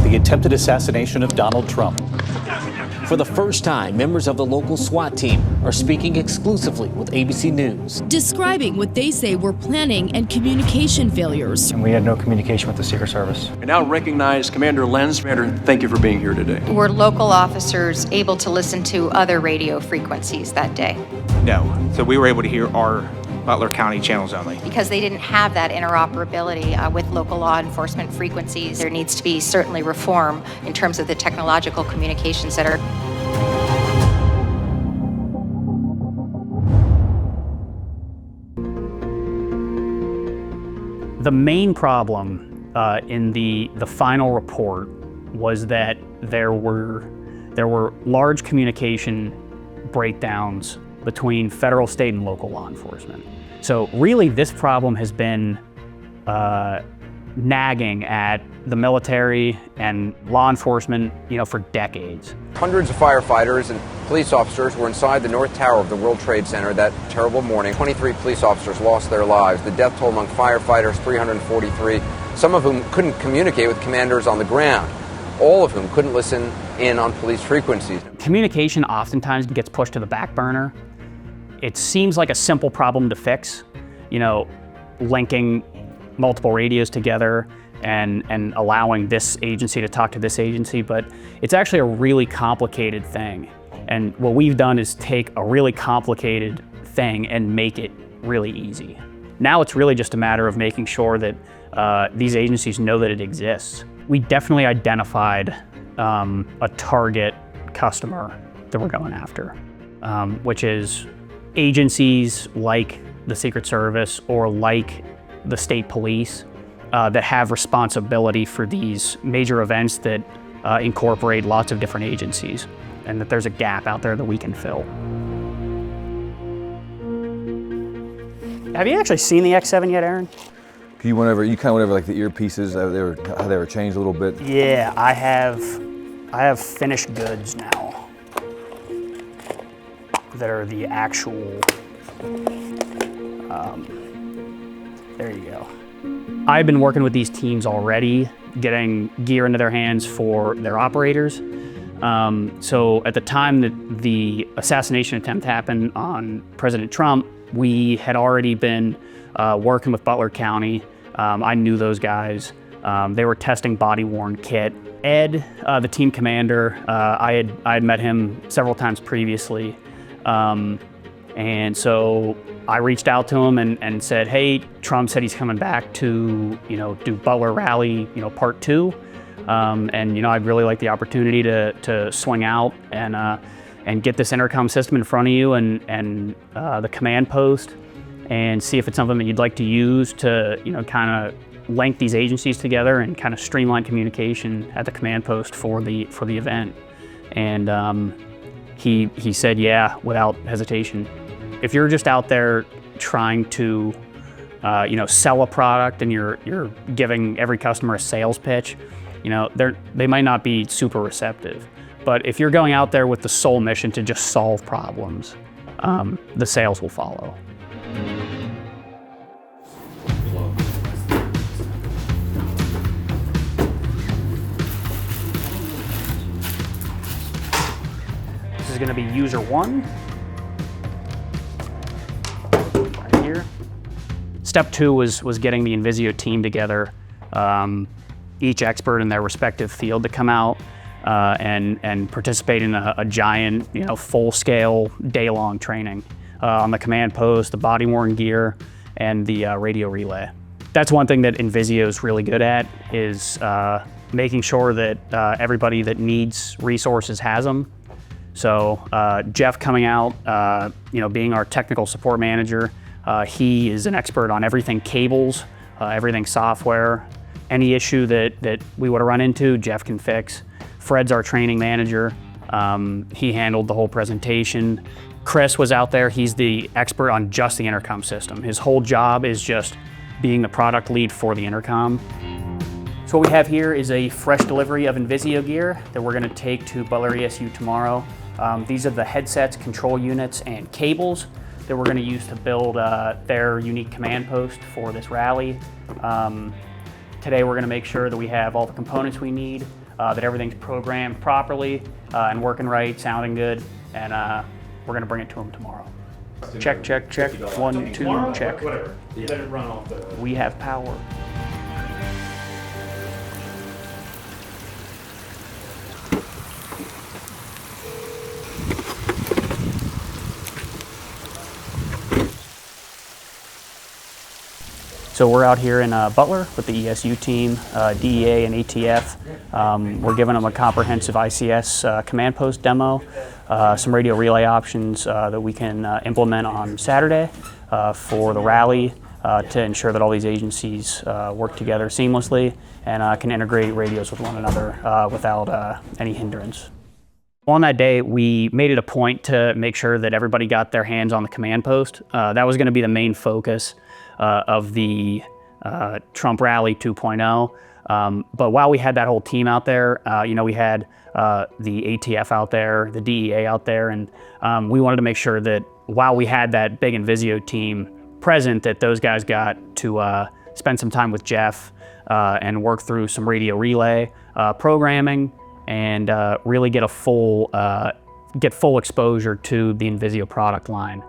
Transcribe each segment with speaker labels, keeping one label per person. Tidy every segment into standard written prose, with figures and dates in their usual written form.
Speaker 1: the attempted assassination of Donald Trump.
Speaker 2: For the first time, members of the local SWAT team are speaking exclusively with ABC News,
Speaker 3: describing what they say were planning and communication failures.
Speaker 4: And we had no communication with the Secret Service.
Speaker 5: I now recognize Commander Lenz. Commander, thank you for being here today.
Speaker 6: Were local officers able to listen to other radio frequencies that day?
Speaker 7: No. So we were able to hear our Butler County channels only.
Speaker 6: Because they didn't have that interoperability with local law enforcement frequencies. There needs to be certainly reform in terms of the technological communications that are.
Speaker 8: The main problem in the final report was that there were large communication breakdowns between federal, state, and local law enforcement. So really, this problem has been nagging at the military and law enforcement, for decades.
Speaker 9: Hundreds of firefighters and police officers were inside the North Tower of the World Trade Center that terrible morning. 23 police officers lost their lives. The death toll among firefighters, 343, some of whom couldn't communicate with commanders on the ground, all of whom couldn't listen in on police frequencies.
Speaker 8: Communication oftentimes gets pushed to the back burner. It seems like a simple problem to fix, linking multiple radios together and allowing this agency to talk to this agency, but it's actually a really complicated thing. And what we've done is take a really complicated thing and make it really easy. Now it's really just a matter of making sure that these agencies know that it exists. We definitely identified a target customer that we're going after, which is agencies like the Secret Service or like the state police that have responsibility for these major events that incorporate lots of different agencies, and that there's a gap out there that we can fill. Have you actually seen the X7 yet, Aaron?
Speaker 10: You kind of went over like the earpieces, how they were changed a little bit.
Speaker 8: Yeah, I have finished goods now that are the actual. There you go. I've been working with these teams already, getting gear into their hands for their operators. So at the time that the assassination attempt happened on President Trump, we had already been working with Butler County. I knew those guys. They were testing body-worn kit. Ed, the team commander, I had met him several times previously. And so I reached out to him and said, hey, Trump said he's coming back to, do Butler Rally, part 2. And I'd really like the opportunity to swing out and get this intercom system in front of you and the command post and see if it's something that you'd like to use to, kind of link these agencies together and kind of streamline communication at the command post for the event. And he said, yeah, without hesitation. If you're just out there trying to, sell a product and you're giving every customer a sales pitch, they might not be super receptive. But if you're going out there with the sole mission to just solve problems, the sales will follow. This is going to be user 1. Right here. Step 2 was getting the INVISIO team together, each expert in their respective field, to come out and participate in a giant, full-scale, day-long training on the command post, the body-worn gear, and the radio relay. That's one thing that INVISIO is really good at, is making sure that everybody that needs resources has them. So Jeff coming out, being our technical support manager, he is an expert on everything cables, everything software. Any issue that we would have run into, Jeff can fix. Fred's our training manager. He handled the whole presentation. Chris was out there. He's the expert on just the intercom system. His whole job is just being the product lead for the intercom. So what we have here is a fresh delivery of INVISIO gear that we're going to take to Butler ESU tomorrow. These are the headsets, control units, and cables that we're going to use to build their unique command post for this rally. Today we're going to make sure that we have all the components we need. that everything's programmed properly and working right, sounding good, and we're gonna bring it to them tomorrow. Check, check, check. 1, 2, check.
Speaker 11: Whatever. Let it run off the...
Speaker 8: We have power. So we're out here in Butler with the ESU team, DEA and ATF. We're giving them a comprehensive ICS command post demo, some radio relay options that we can implement on Saturday for the rally to ensure that all these agencies work together seamlessly and can integrate radios with one another without any hindrance. On that day, we made it a point to make sure that everybody got their hands on the command post. That was going to be the main focus of the Trump Rally 2.0. But while we had that whole team out there, we had the ATF out there, the DEA out there, and we wanted to make sure that while we had that big INVISIO team present, that those guys got to spend some time with Jeff and work through some radio relay programming and really get full exposure to the INVISIO product line.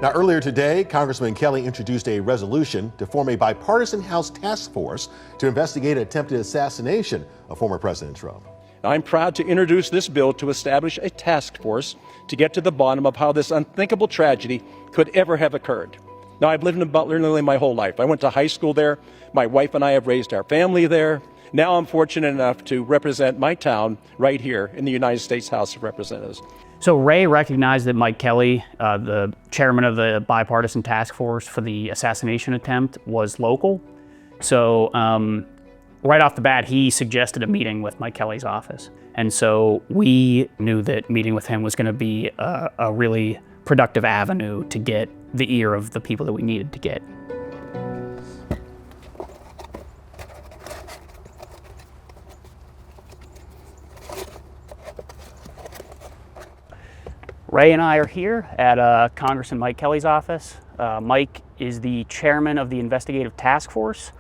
Speaker 12: Now, earlier today, Congressman Kelly introduced a resolution to form a bipartisan House task force to investigate attempted assassination of former President Trump.
Speaker 5: I'm proud to introduce this bill to establish a task force to get to the bottom of how this unthinkable tragedy could ever have occurred. Now, I've lived in Butler nearly my whole life. I went to high school there. My wife and I have raised our family there. Now I'm fortunate enough to represent my town right here in the United States House of Representatives.
Speaker 8: So Ray recognized that Mike Kelly, the chairman of the bipartisan task force for the assassination attempt, was local. So right off the bat, he suggested a meeting with Mike Kelly's office. And so we knew that meeting with him was going to be a really productive avenue to get the ear of the people that we needed to get. Ray and I are here at Congressman Mike Kelly's office. Mike is the chairman of the investigative task force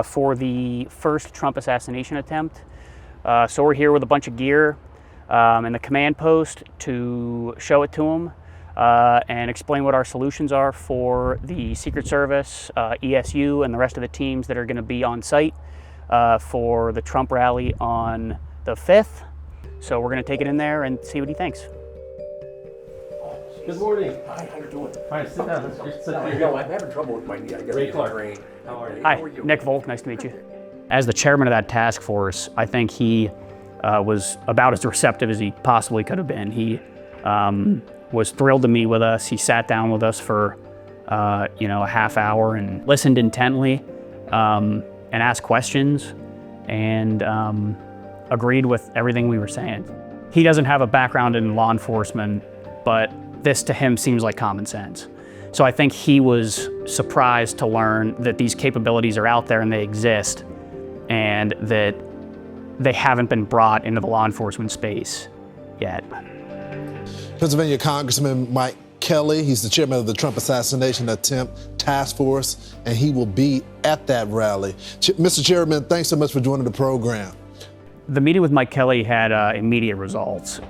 Speaker 8: for the first Trump assassination attempt. So we're here with a bunch of gear and the command post to show it to him and explain what our solutions are for the Secret Service, ESU, and the rest of the teams that are going to be on site for the Trump rally on the 5th. So we're going to take it in there and see what he thinks.
Speaker 11: Good morning.
Speaker 5: Hi, how you doing?
Speaker 11: Fine, sit down. Sit down.
Speaker 5: I'm having trouble with my knee. I got
Speaker 11: Ray Clark.
Speaker 5: brain.
Speaker 11: How are you?
Speaker 8: Hi, Nick Volk, nice to meet you. As the chairman of that task force, I think he was about as receptive as he possibly could have been. He was thrilled to meet with us. He sat down with us for a half hour and listened intently and asked questions and agreed with everything we were saying. He doesn't have a background in law enforcement, but this to him seems like common sense. So I think he was surprised to learn that these capabilities are out there and they exist and that they haven't been brought into the law enforcement space yet.
Speaker 13: Pennsylvania Congressman Mike Kelly, he's the chairman of the Trump assassination attempt task force, and he will be at that rally. Mr. Chairman, thanks so much for joining the program.
Speaker 8: The meeting with Mike Kelly had immediate results.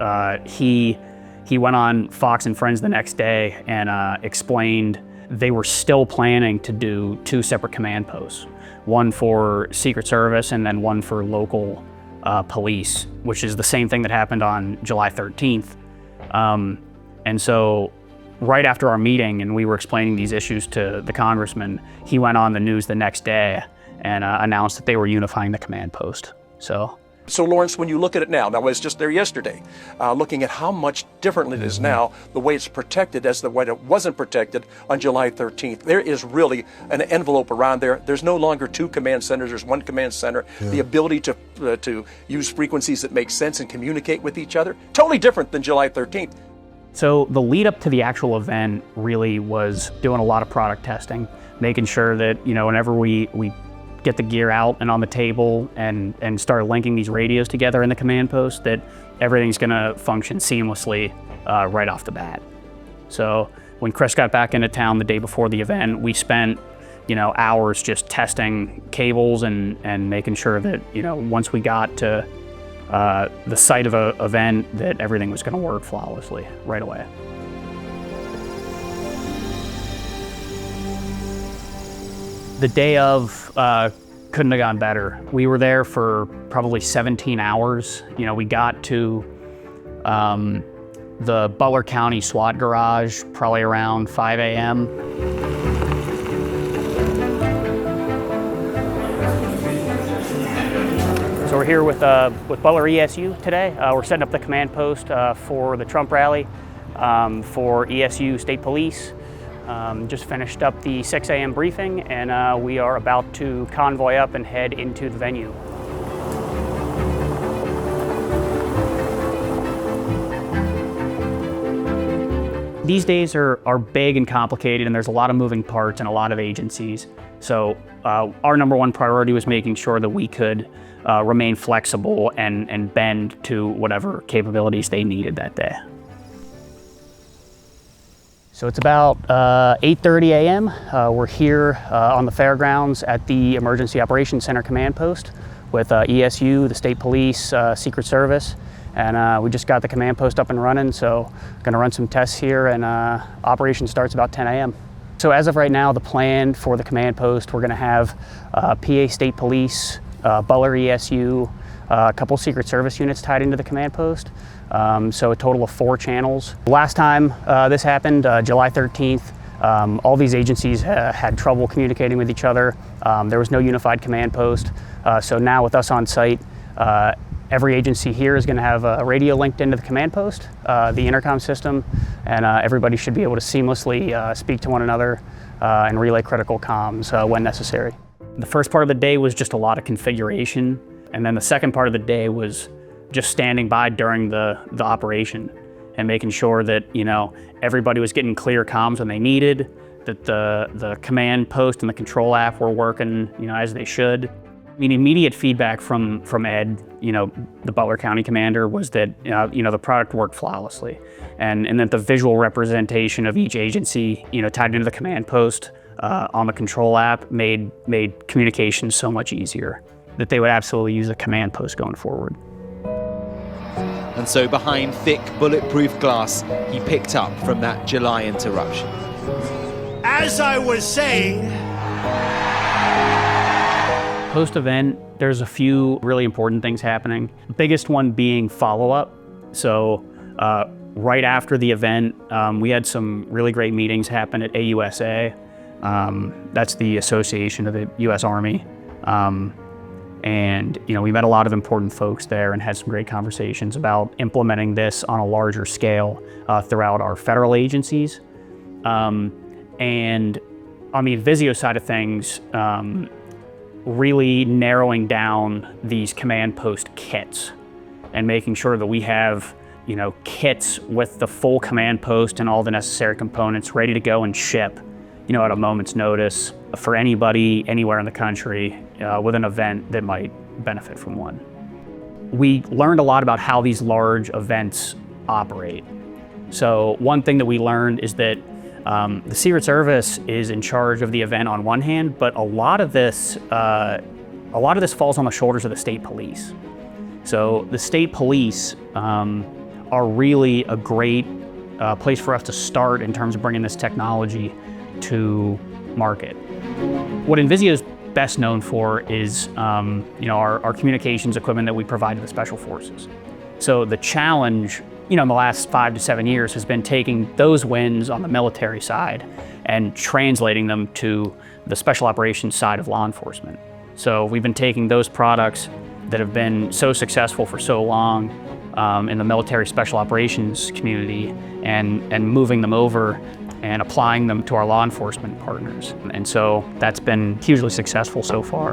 Speaker 8: He went on Fox and Friends the next day and explained they were still planning to do 2 separate command posts, one for Secret Service and then one for local police, which is the same thing that happened on July 13th. And so right after our meeting and we were explaining these issues to the congressman, he went on the news the next day and announced that they were unifying the command post.
Speaker 5: So Lawrence, when you look at it now I was just there yesterday, looking at how much different it is now, the way it's protected as the way it wasn't protected on July 13th. There is really an envelope around there. There's no longer 2 command centers, there's 1 command center. Yeah. The ability to use frequencies that make sense and communicate with each other, totally different than July 13th.
Speaker 8: So the lead up to the actual event really was doing a lot of product testing, making sure that, whenever we get the gear out and on the table and start linking these radios together in the command post, that everything's gonna function seamlessly right off the bat. So when Chris got back into town the day before the event, we spent hours just testing cables and making sure that, once we got to the site of an event, that everything was going to work flawlessly right away. The day of couldn't have gone better. We were there for probably 17 hours. We got to the Butler County SWAT garage probably around 5 a.m. So we're here with Butler ESU today. We're setting up the command post for the Trump rally for ESU State Police. Just finished up the 6 a.m. briefing, and we are about to convoy up and head into the venue. These days are big and complicated, and there's a lot of moving parts and a lot of agencies. So our number one priority was making sure that we could remain flexible and bend to whatever capabilities they needed that day. So it's about 8:30 a.m. We're here on the fairgrounds at the Emergency Operations Center Command Post with ESU, the State Police, Secret Service, and we just got the command post up and running, so gonna run some tests here, and operation starts about 10 a.m. So as of right now, the plan for the command post, we're gonna have PA State Police, Butler ESU, a couple Secret Service units tied into the command post. So a total of 4 channels. Last time this happened, July 13th, all these agencies had trouble communicating with each other. There was no unified command post. So now with us on site, every agency here is going to have a radio linked into the command post, the intercom system, and everybody should be able to seamlessly speak to one another and relay critical comms when necessary. The first part of the day was just a lot of configuration, and then the second part of the day was just standing by during the operation and making sure that everybody was getting clear comms when they needed, that the command post and the control app were working as they should. I mean, immediate feedback from Ed, the Butler County commander, was that the product worked flawlessly, and that the visual representation of each agency tied into the command post on the control app made communication so much easier, that they would absolutely use the command post going forward.
Speaker 14: And so behind thick bulletproof glass, he picked up from that July interruption.
Speaker 15: As I was saying,
Speaker 8: post-event, there's a few really important things happening. The biggest one being follow-up. So right after the event, we had some really great meetings happen at AUSA. That's the Association of the U.S. Army. And we met a lot of important folks there and had some great conversations about implementing this on a larger scale throughout our federal agencies. And on the INVISIO side of things, really narrowing down these command post kits and making sure that we have kits with the full command post and all the necessary components ready to go and ship at a moment's notice for anybody anywhere in the country with an event that might benefit from one. We learned a lot about how these large events operate. So one thing that we learned is that the Secret Service is in charge of the event on one hand, but a lot of this falls on the shoulders of the state police. So the state police are really a great place for us to start in terms of bringing this technology to market. What INVISIO is best known for is our communications equipment that we provide to the Special Forces. So the challenge in the last 5 to 7 years has been taking those wins on the military side and translating them to the special operations side of law enforcement. So we've been taking those products that have been so successful for so long in the military special operations community and moving them over and applying them to our law enforcement partners. And so that's been hugely successful so far.